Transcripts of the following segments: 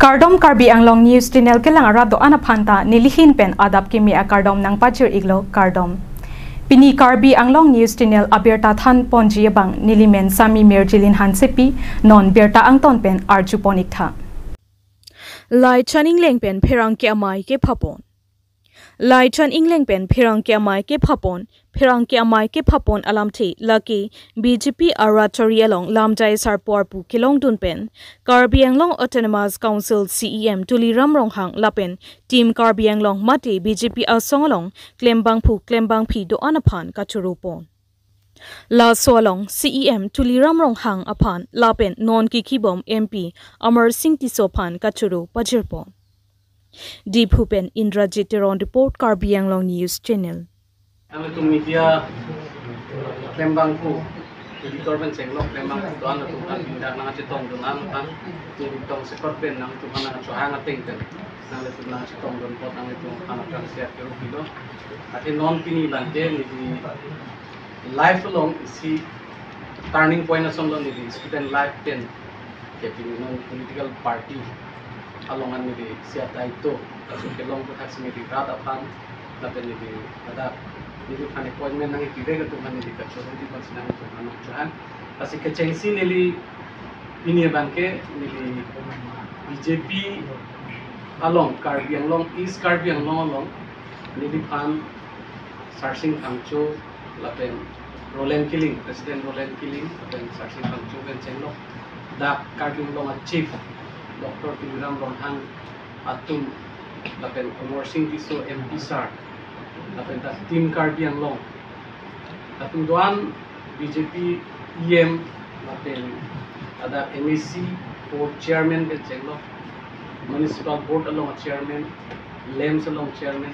Kardom Karbi Anglong News Channel ke lang arado anaphanta nilihin pen adap kimi a Kardom nang pachir iglo Kardom. Pini Karbi Anglong News Channel aberta than ponji bang nilimen sami merjilin hansepi non berta angton pen arjuponik tha. Lai chaning leng pen pherang ke amai ke phapon. Lai chan ingleng pen pherang ke amai ke phapon alam thi lucky BJP aratori along lamjai sarpor pu kilong dun pen Karbi Anglong Autonomous Council CEM Tuliram Ronghang lapen team Karbi Anglong mati BJP asong along klembang phi do anaphan kachurupon La Solong CEM Tuliram Ronghang aphan lapen non kikibom MP Amar Singh Tisophan kachuru pajirpon Deep Hupen Indrajit Teron report Karbi Anglong News Channel. Kami tu media klembang ku, jadi korban senglok klembang ku doan tu kan pindah nang cetong doan kan, jadi tong sekor pen nang tu kan so hang ating kan, nang tu nang cetong doan pot nang tu kan akan siap ke kilo, ati non pini bangke ni life along isi turning point asong lo ni student life pen, kepini non political party alongan ni siap dah itu, asal kelong tu tak semedi berat apa, tapi ni ada Nili kan appointment nang ipide ka tuhan nili ka choro di pas nang tuhan tuhan kasi ka chengsi nili ini bangke nili BJP along Karbi Anglong East Karbi Anglong along nili pan sarsing thangcho lapen Roland Killing President Roland Killing lapen sarsing thangcho ben chenglok da Karbi Anglong chief Dr. Tuliram Ronghang atum lapen Amar Singh Tiso MP sar lapen ta team Karbi Anglong atung doan BJP EM lapen ada MAC board chairman ke chenglok municipal board along chairman LEMS along chairman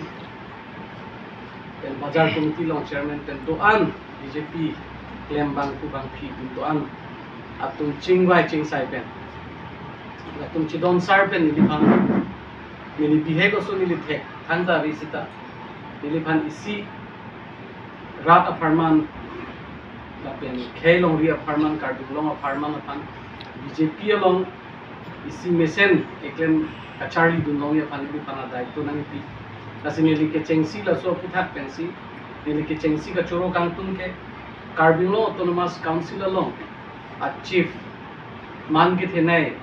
dan bazar committee along chairman dan doan BJP klembang ku bang phi doan atung chingwai chingsai pen atung chidon sar pen ni bang ni bihego so ni thek thangta risita Nilipan isi rat apartment lapen khelong ri apartment Karbi Anglong apartment apan BJP along isi mesen eklem kachari dunong ya pan pana daito nang pi nasini ke chengsi la so puthak pensi nili ke chengsi ka choro kangtun ke Karbi Anglong Autonomous Council along a chief man ke thenai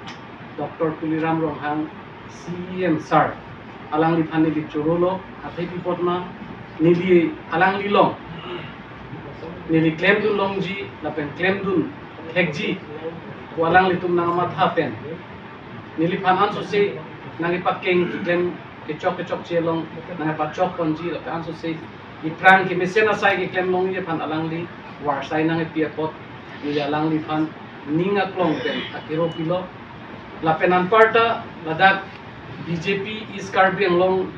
Dr. Tuliram Ronghang CEM sir alang li phani li chorolo athai pipotma nili alang li long nili claim dun long ji lapen claim dun thekji ko alang li tum nang ma tha pen nili phanan so se nang ipakeng claim ke chok che long nang pa chok kon ji lapen so se ipran ke mesena sai ke claim long je phan alang li war sai nang pi pot nili alang li phan ninga klong pen akiro kilo lapen an parta ladak BJP East Karbi Anglong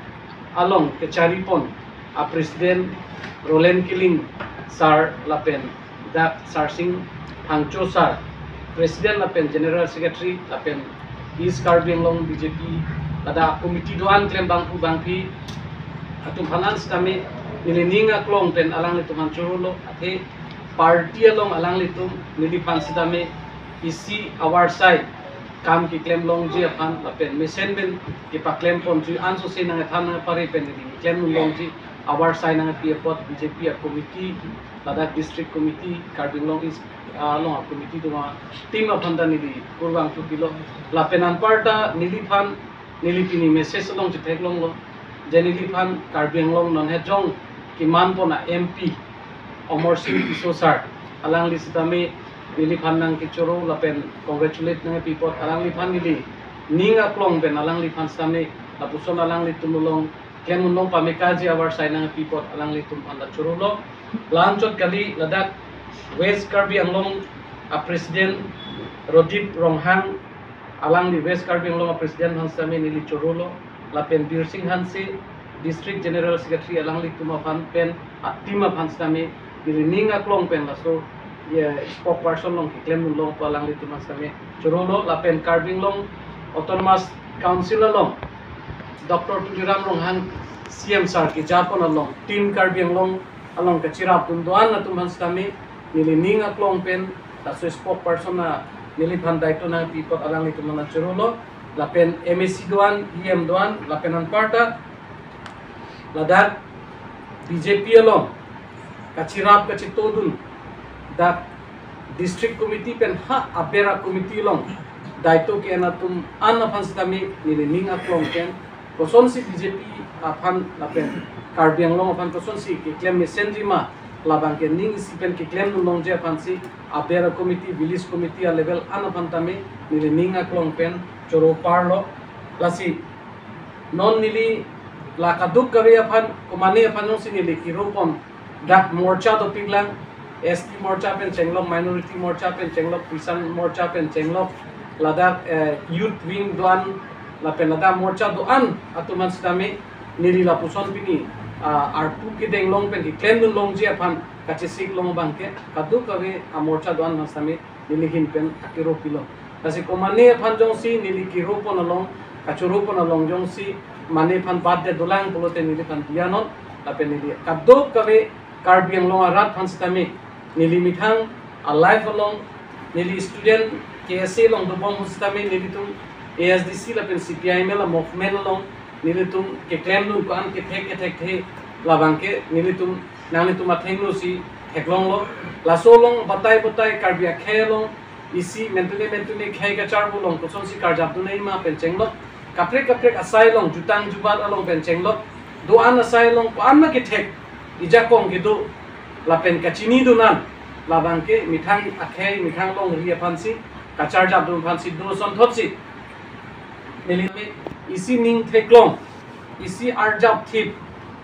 along Kecharipon a President Roland Killing sar lapen da sarsing thangcho sar President lapen General Secretary lapen East Karbi Anglong BJP ada committee doan klembang pu bangpi atum phanan stame nilininga klong pen alang litum hanchurolo athe party along alang litum niliphan stame isi our side kam ki claim long ji aphan lapen mesen ben ki pa claim pon ji anso se nang than na pare pen di claim long ji our side nang pi pot BJP a committee Ladakh district committee Karbi Anglong is long committee duma team aphan da nili kurwang tu kilo lapen an parta nili phan nili pini message long ji thek long lo jenili phan Karbi Anglong non he jong ki man pona MP Amar Singh Tiso sir alang lisitame nili phan nang kichoro lapen congratulate nang people alang li phan nili ninga klong ben alang li phan same lapuson alang li tumulong kemunong pamekaji our side nang people alang li tum anda chorolo lanchot kali Ladakh West Karbi Anglong a president Rodip Ronghang alang li West Karbi Anglong a president han same nili chorolo lapen Bir Singh Hanse district general secretary alang li tum phan pen atima phan same nili ninga klong pen laso spokesperson long claim long palang li tumas kami chorolo lapen Karbi Anglong Autonomous Council along Dr. Tuliram Ronghang CM sir ki japon along team Karbi Anglong along kachira punduan na tumas kami nili ninga klong pen laso spokesperson na nili phan daito na people alang li tumas chorolo lapen MSc doan EM doan lapen anparta ladat BJP along kachirap kachitodun da district committee pen ha abera committee long daito ke anatum anaphan stami niling aklong ken koson si BJP aphan lapen karbiang long aphan koson si ke claim messenger ma labang ke ning si pen ke claim long je aphan si abera committee village committee a level anaphan tami niling aklong pen choro parlo lasi non nili la kaduk kawe aphan kumani aphan si nili kiropon dak morcha do piglang ST morcha pen chenglok minority morcha pen chenglok kisan morcha pen chenglok ladak youth wing doan la pen ladak morcha doan atuman stami nili la puson pini arpu ke denglong pen ki claim dun long je aphan kachesik long bangke kaduk kawe a morcha doan nastami nili hin pen akiro pilo kasi kumani aphan jong si nili kiropon along kachuropon along jong si mane phan badde dolang polote nili phan dianon la pen nili kaduk kawe karbiang long arat phan stami nili mithang a life along nili student KSA long do bom stami nili tum ASDC la pen CPI mela movement along nili tum ke claim nu ko an ke thek labang ke nili tum nani tum atheng nu si theklong lo la so long batai karbia khelong isi mentally khai ka char bulong ko son si karjap du nei ma pen chenglok kaprek asai long jutang jubat along pen chenglok do an asai long ko an ma ke thek ija kong ke do lapen kachini dunan labang ke mithang akhei mithang long ri phansi kachar jab dun phansi do son thotsi nelime isi ning theklong isi arjab thip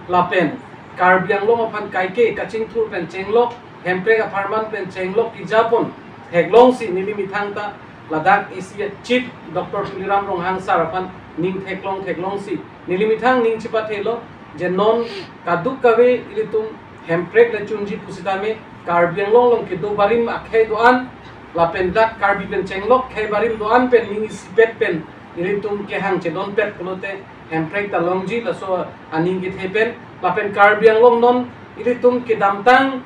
lapen karbiang long phan kaike kaching thur pen chenglok hempre ka farman pen chenglok ki japon theklong si nili mithang ta ladak isi chief Dr. Tuliram Ronghang sarapan ning theklong si nili mithang ning chipa thelo je non kaduk kawe ilitum hemprek le chunji pusitame karbiang long ke do barim akhei doan lapen dak karbi pen chenglok khei barim doan pen ning sipet pen ilitum ke hang che don pet polote hemprek ta longji la so aning ke thepen lapen karbiang long non ilitum ke damtang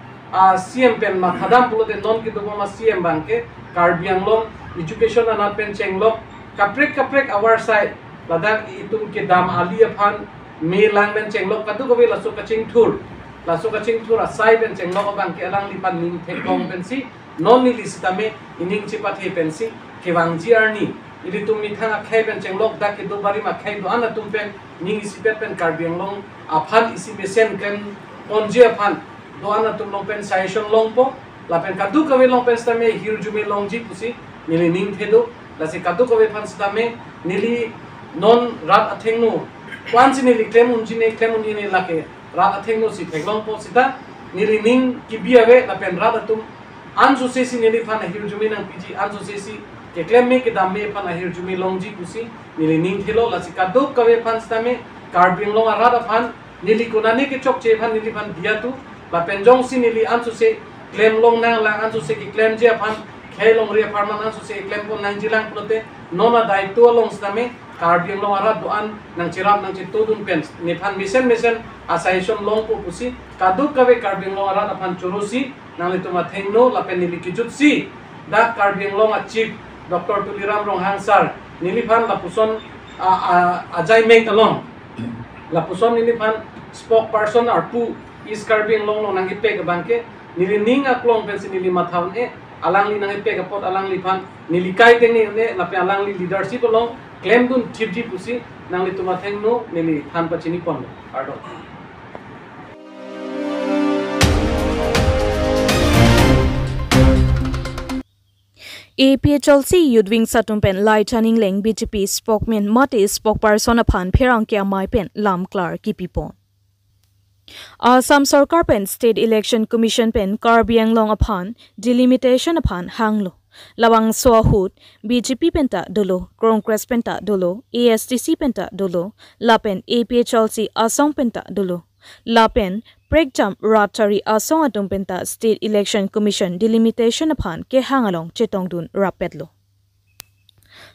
CM pen ma khadam polote non ke do ma CM bangke karbiang long education anat pen chenglok kaprek our side ladak itum ke dam ali aphan me lang pen chenglok kadu ko la so kaching thur la so kaching thur asai pen chenglok bang ke alang lipan ning theklong pen si non ni listame ining chipa the pen si kewang jiarni ili tum mi thanga khai pen chenglok dak ke do bari ma khai do ana tum pen ning sipet pen karbiang long aphan isi besen ken onje aphan do ana tum long pen session long po la pen kadu kawe long pen stame hirjume long ji pusi nili ning thedo la se kadu kawe phan stame nili non rat athengnu kwansi nili claim unjine lake rat athengnu si theklong po sita nili ning kibiawe la pen rat atum anso sesi nili phan hirjume nang piji anso sesi ke claim me ke dam me phan hirjume long ji pusi nili ning thelo la se kadu kawe phan stame karbiang long rat aphan nili konani ke chok che phan nili phan diatu la pen jong si nili anso se claim long nang lang anso se ke claim je aphan khelong ria farman anso se claim pon nang jilang plote nona daito long stame karbiang long arat doan nang chiram nang chitodun pen nephan mission asaison long po pusi kaduk kawe karbiang long arat aphan chorosi nang lituma thengno lapen nili kijut si da karbiang long chief Dr. Tuliram Ronghang sar niliphan lapuson ajai meng along lapuson niliphan spokesperson arpu is karbiang long nang ipek bangke nili ning aklong pen nili mathaun alang li nang ipek pot alang li phan nilikai teni ne lape alang li leadership along claim dun chipji pusi nang li tuma thengno nili than pachini pon ardo APHLC Youth Satum pen Lai Channing Leng BJP spokesman Mate spokesperson aphan pherang kya mai pen Lam Clark kipipon Assam Sarkar pen State Election Commission pen Karbiang long aphan delimitation aphan hanglo Lawang Swahut BJP penta dolo Congress penta dolo ASTC penta dolo Lapen APHLC Asong penta dolo Lapen Pregjam Ratari Asong atum penta State Election Commission delimitation aphan ke hangalong chetongdun rapetlo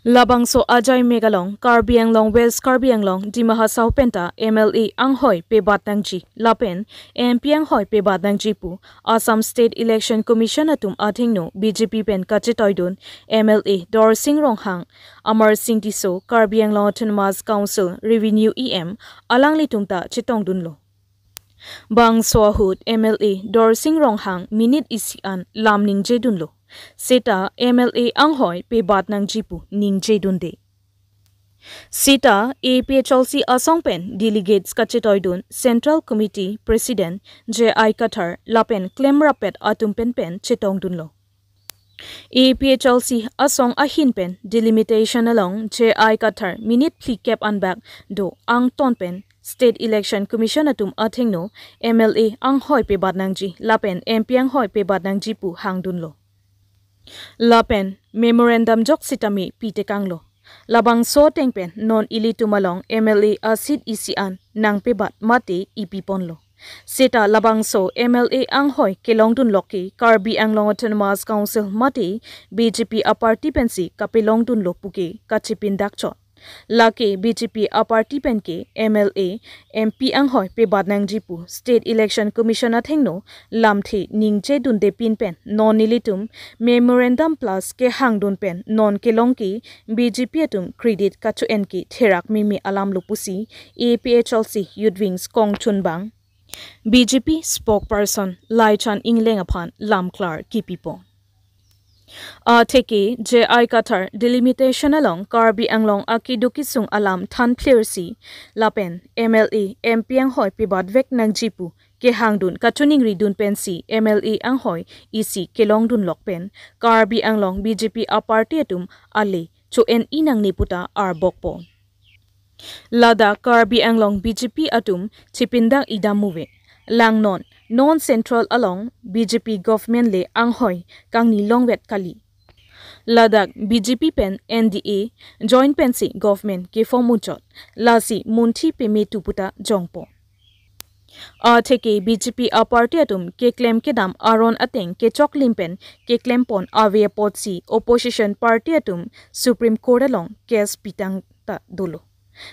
Labangso Ajay Megalong, Karbi Anglong West Karbi Anglong, Dimaha South Penta, MLA Anghoy Pebat Nangji, Lapen, MP Anghoy Pebat Nangji Pu, Assam State Election Commission atum athingno, BJP Pen Kachitoidun, MLA Dor Singh Ronghang, Amar Singh Tiso, Karbi Anglong Autonomous Council, Revenue EM, Alangli Tumta Chitongdunlo. Bang Swahut, MLA Dor Singh Ronghang, Minute Isian, Lam Ningje Dunlo. Seta MLA Anghoy Pebat Nangji Pu Ningje Dunde. Seta APHLC Asongpen Delegates Kachitoidun Central Committee President J.I. Qatar Lapen Klemrapet Atumpen Pen Chitongdunlo. APHLC Asong Ahinpen Delimitation along J.I. Qatar Minute Pli Cap Anbak Do Ang Tonpen State Election Commission atum athingno MLA Anghoy Pebat Nangji Lapen MP Anghoy Pebat Nangji Pu Hangdunlo. Lapen Memorandum Jok Sitami Pitekanglo. Labang so tengpen non ilitumalong MLA Asid Isian nang pebat mati ipiponlo. Seta labang so MLA Anghoy Kelongdun Loki Karbi Anglong Autonomous Council mati BJP aparti pensi kapelongdun lopuke kachipindakchot. Lake BJP aparti penke MLA MP Anghoy Pebat Nangji Pu State Election Commission athengno lamthi ningje dunde pinpen non nilitum memorandum plus ke hangdun pen non kelongki BJP atum credit kachu enki therak mimi alam lupusi APHLC Youthwings Kong Chunbang BJP spokesperson Laichan Ingleng upon Lam Clark Kipipo. Teke J.I. Qatar delimitation along Karbi Anglong Akidukisung alam Tan Clearsi Lapen MLA MP Anghoy Pebat Vek Nangji Pu ke hangdun katuning ridun pensi MLA Anghoy isi kelongdun lokpen Karbi Anglong BJP aparti atum ale cho en inang niputa arbokpo. Lada Karbi Anglong BJP atum chipindang idamuwe Langnon non-central along BJP government le Anghoy kang nilongwet kali. Ladakh BJP pen NDA joint pensi government ke formunchot lasi munthi peme tuputa jongpo. Theke BJP aparti atum ke claim ke dam aron ateng ke choklimpen ke claim pon ave potsi opposition party atum Supreme Court along case pitang ta dolo.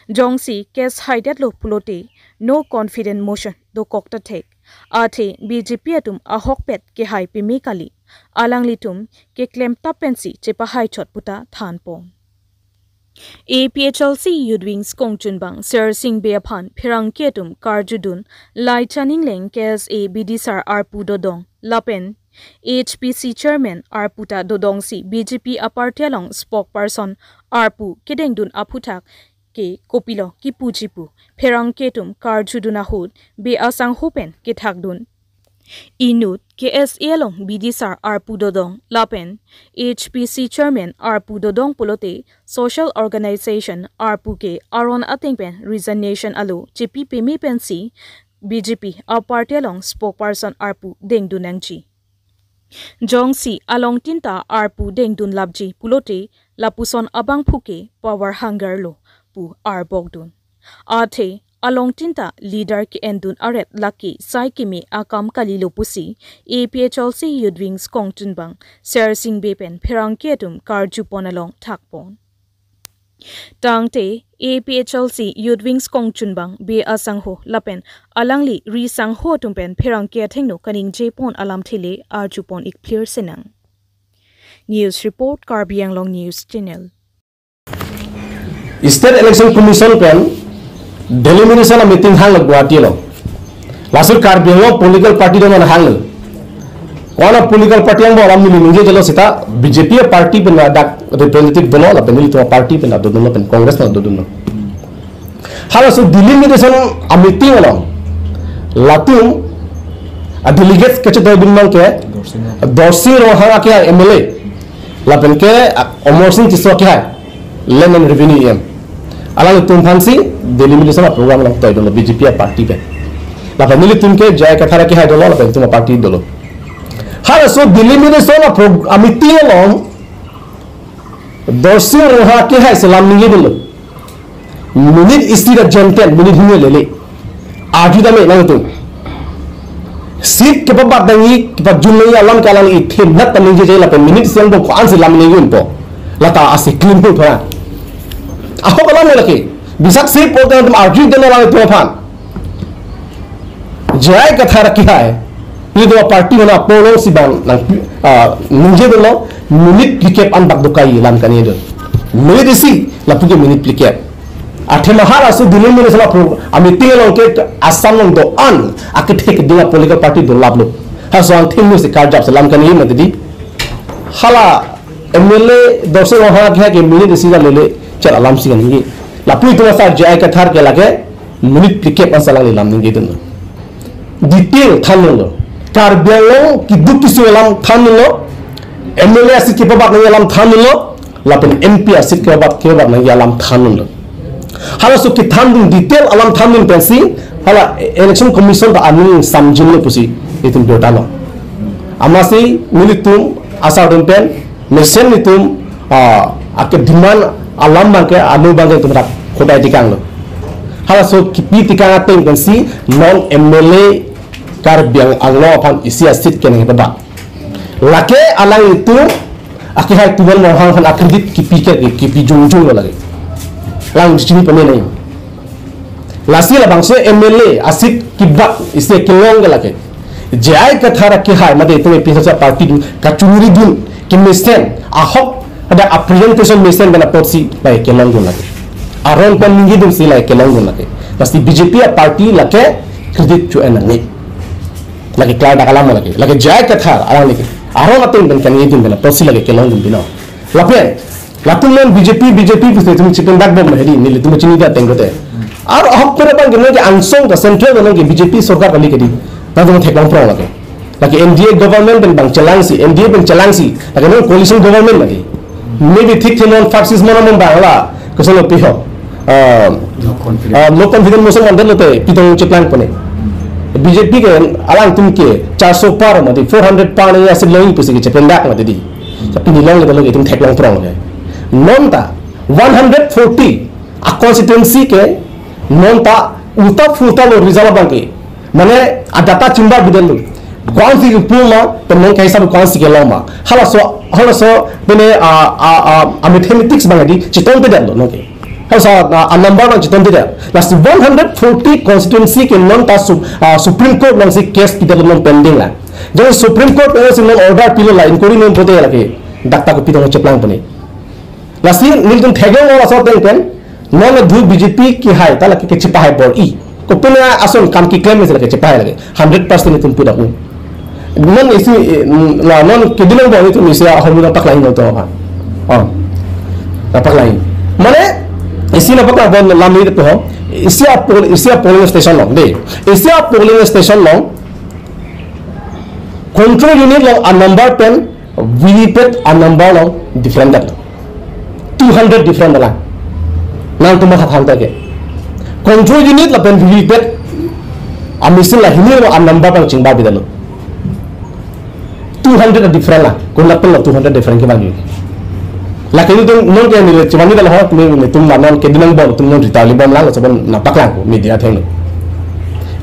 Jongsi case haidet lo pulote no confident motion do kokta tek. Athe BJP atum ahokpet ke hai pimi kali alang litum ke claim tapensi chepa hai chot puta thanpo. APHLC Youthwings Kongchunbang Sir Singh Beaphan Phirang Ketum Karjudun Lai Chaning Leng KSA BDSR Arpu Dodong Lapen HPC Chairman Arputa Dodong si BJP apartialong spokesperson Arpu Kedengdun Aputak ke kopilo ki pujipu Phirang Ketum Karjuduna hud be asang hopen ke thakdun Inut KSA long BDSR Arpu Dodong Lapen HPC Chairman Arpu Dodong Pulote Social Organization Arpu ke Aron Atingpen Resignation Alu Chipi Pemi Pensi BJP aparti along spokesperson Arpu Dengdun Nangji Jongsi along tinta Arpu Dengdun Labji Pulote Lapuson Abang Phuke Power Hunger Lo Pu Arbogdun Athe along tinta leader ki endun aret laki sai kimi akam kalilo pusi APHLC Youthwings Kongchunbang Sir Singh Bepen Phirang Ketum Karjupon along thakpon Tangte APHLC Youthwings Kongchunbang be asangho lapen alangli ri sangho tumpen Phirang ke thengno kaning jepon alam thile arjupon ik clear senang News report Karbi Anglong News Channel State Election Commission pen delimitation a meeting hang Guwahati lo lasur Karbi Anglong political party do man hang one political party ang bolam ni minje jelo sita BJP party pen dak representative dono la pen to party pen do dono pen congress na do dono hala so delimitation a meeting lo latum a delegates ke do dono ke dorsi ro hanga ke MLA la pen ke Amar Singh Tiso ke land and revenue em alang tum phansi delimitation program lang toy dolo BJP party pe la family tum ke jay ka thara ke hai dolo la tum party dolo ha so delimitation a meeting along dorsi roha ke hai salam ninge dolo minute istira janten minute hine lele ajuda me lang tum seat ke babat dangi ke jumlai alam kalang i them nat ninge jay la minute sel do kwan se lam ninge unpo lata asik clean pun thora aku kalau mau lagi bisa sih program tu arju dengan orang itu apa jai kata rakyat ini dua parti mana polo si bang nunggu dulu minit kriket antak dukai lam kan itu minit isi lapu ke minit kriket Ate maharasu dilim ni salah pro. Ami tinggal orang ke asam orang do an. Aku take dengan political party do lablo. Hasan tinggal si kerja selam kan ini mati. Hala MLA dosa orang ke minit isi dah lele cara alam sih kan ini. Lapu itu masa jaya kathar ke lagi minit kriket masalah ni lam ni gitu. Detail thanon lo. Karbialo kiduk kisi alam thanon lo. MLA asyik kebab ni alam thanon lo. Lapen MP asyik kebab ni alam thanon lo. Hala so ki thandung detail alam thandung pensi hala election commission da anu samjin le pusi itum dotalo amasi militum asa don pen mesen nitum ake demand alam bangke anu bangke tumra khodai tikang lo hala so ki pi tikang atem pensi non MLA kar biang anglo phan isia sit ken he ba lake alang itu ake hai tuwal mo hang phan akredit ki pi ke ki pi jung jung lo lagi lang di sini pernah ni. Lasi lah bangsa MLA asyik kibak istilah kelong ke lagi. Jai kata rakyat hai, mada itu episode parti tu kacuri dun kimisen ahok ada presentation mesen bena porsi baik kelong dun lagi. Aron pun minggu dun sila kelong dun lagi. Pasti BJP parti lagi kredit cuci nangi. Lagi kelar dah kalam lagi. Lagi jai kata orang lagi. Aron atau ben kan ini dun bena porsi lagi kelong dun bina. Lapen Latungan BJP bisa itu cipen dak bom hari ni itu macam ni dia tengok deh. Ar ahok pun apa gini ke ansong ke sentral mana ke BJP सरकार kali kedi. Nanti mau theklang pro lagi. Lagi NDA government dan bang celang si NDA ben celang si. Lagi ni coalition government lagi. Maybe thik non faksis mana membangla kesana pihak. No confident musuh mandel lote pitong ciplang pun. BJP ke alang tum ke 400 par mati 400 par ni asyik lagi pusi ke cipen dak mati di. Tapi ni lang lagi itu theklang pro lagi. Non-ta 140 a constituency ke non-ta uta futa lo rizala banke mane adata chimba bidelu kwansi puma pemen kaisa kwansi ke loma halaso bene a mathematics bangadi chiton bedelo no ke halaso a number on chiton bedel last 140 constituency ke non-ta supreme court nang si case bidelu non pending la jo supreme court no sin order pilo la inquiry non pote la ke dakta ko pidong cheplang pone Lasi niltum thegeng orang asal tengken, non dhu BJP ki hai, tala ki cepat hai bor i. Ko punya asal kam ki claim lagi cepat hai lagi, 100% itu pun aku. Non isi non kedinang bor itu misia hormona pak lain itu apa? Pak lain. Mana isi nampak apa lami itu ho? Isi polling station long deh. Isi polling station long control unit long a number pen, VVPAT a number long different that. 200 different lah. Nang tu macam hal tak ke. Control unit lah pen VVPAT. Amisin lah ini lo an number pang cingba bida lo. 200 different lah. Kau nak pel 200 different ke bagi. Lah kini tu non ke ni cuma ni dah hot ni tu non ke dinang bol tu non ritali bom lah sebab nampak lah media theng lo.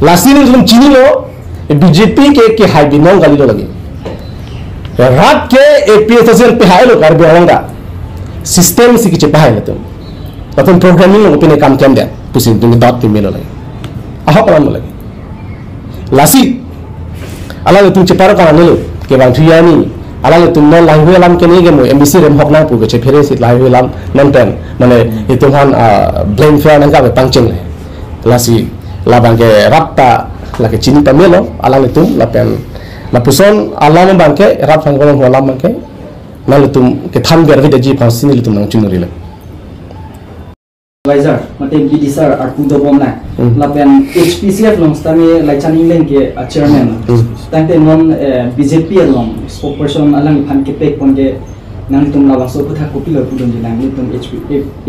Lasi ni tu cini lo BJP ke high binong kali lo lagi. Rat ke APSSL pe high lo karbi orang dah. Sistem sih kecil pahai lah tu. Tapi programming lo punya kam dia, pusing tu ni dot tu melo lagi. Ahok kalam lagi. Lasi, alam itu cepat kalam ni lo. Kebang tuya ni, alam itu non lahir alam kini ke mo MBC rem hok nang pu ke cepere sit lahir alam non ten. Mana itu kan blame fair nang kau pangceng. Lasi, labang ke rapta lagi cini pamelo, alam itu lapen lapuson alam bangke rap fangkolong alam bangke. Lalu tu ketam biar kita jadi pasti ni tu nang cunuri lah. Advisor, macam BDSR aku tu bom lah. Lapan HPCF long, kami laican England ke chairman. Tangte non BJP long spokesperson alang pan kepek pun ke nang tu lawang so putha kopi lo pun jelang ni tu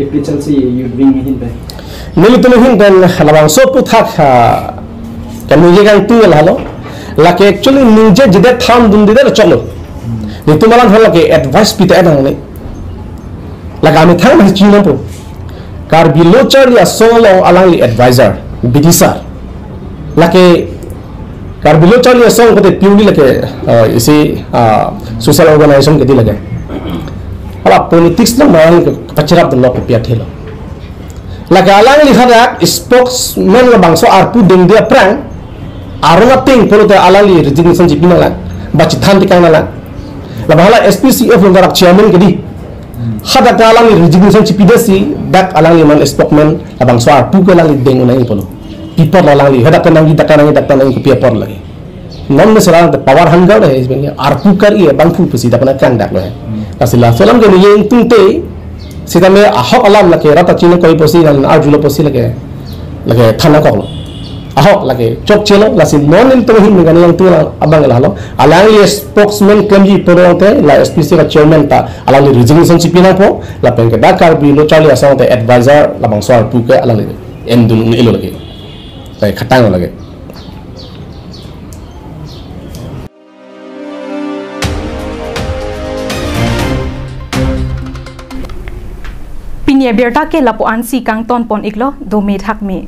HP Chelsea you bring in there. Ni tu hin dan lawang so putha kami je kan tu lah lo. Laki actually ninja jadi tham dun dia dah colo. Itu malam hal lagi advice kita ada ni. Lagi kami thang masih Cina pun. Karbi locar ya solo alang li advisor BDSR. Lagi karbi locar ya solo kita piuni lagi isi social organisation kita lagi. ala politics na mang pacharap de lok pia thelo laga alang li khada spokesman la bangso arpu ding dia prang arunga ting polo te alang li resignation jipina la bachi than tikang la bahala SPCF lo garak chairman kedi khada ka alang li resignation jipida si dak alang li man spokesman la bangso arpu ka lang li ding unai polo people la lang li hada kanang ki pia por lagi non mesra the power hunger is being arpu kar ye bangfu pesi da kana kang dak lo kasila film ke ni tungte sita me ahok alam lake rata chine koi posi nan arjulo posi lake thana ko ahok lake chok chelo lasi non in to hin ngani yang tu abang lalo alang li spokesman kemji porote la SPC ka chairman ta alang li resignation chipina po la pen ke dakar bi lo chali asang te advisor la bang sar pu ke alang li endun ni ilo lake tai khatang lage Pinia Berta ke lapuan si kang ton pon iklo do me thak me